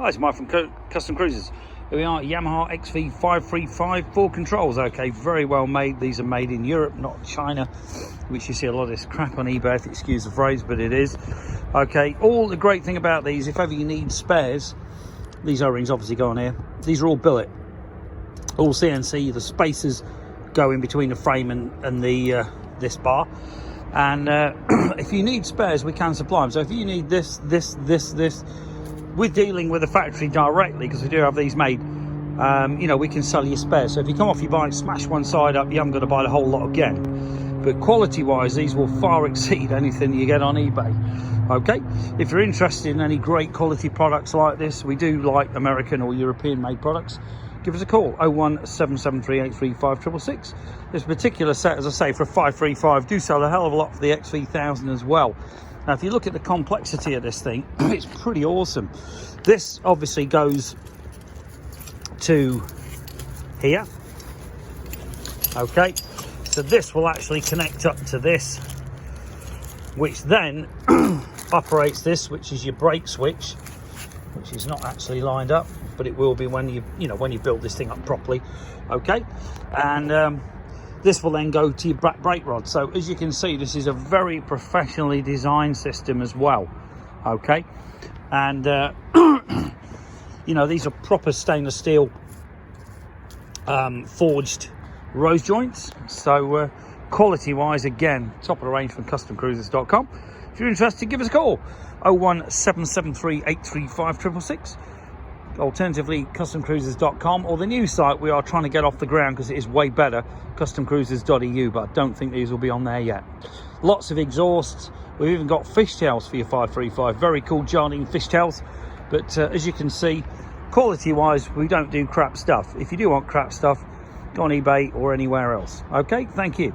Hi, it's Mike from Custom Cruisers. Here we are, Yamaha XV535 4 controls. Okay, very well made. These are made in Europe, not China, which you see a lot of this crap on eBay, if you excuse the phrase, but it is. Okay, all the great thing about these, if ever you need spares, these O-rings obviously go on here. These are all billet, all CNC. The spacers go in between the frame and the this bar. And if you need spares, we can supply them. So if you need this, we're dealing with the factory directly because we do have these made. You know, we can sell you spares. So if you come off your bike, smash one side up, you haven't got to buy the whole lot again. But quality-wise, these will far exceed anything you get on eBay. Okay, if you're interested in any great quality products like this, we do like American or European-made products. Give us a call, 01773835666. This particular set, as I say, for a 535, do sell a hell of a lot for the XV1000 as well. Now, if you look at the complexity of this thing, it's pretty awesome. This obviously goes to here. Okay, so this will actually connect up to this, which then operates this, which is your brake switch, which is not actually lined up, but it will be when you when you build this thing up properly. Okay, and this will then go to your back brake rod. So as you can see, this is a very professionally designed system as well. Okay, and you know, these are proper stainless steel forged rose joints. So quality wise, again, top of the range from CustomCruisers.com. If you're interested, give us a call, 01773835666. Alternatively, CustomCruisers.com, or the new site we are trying to get off the ground because it is way better, CustomCruisers.eu, but I don't think these will be on there yet. Lots of exhausts. We've even got fishtails for your 535. Very cool Jardine fishtails. But as you can see, quality-wise, we don't do crap stuff. If you do want crap stuff, go on eBay or anywhere else. Okay, thank you.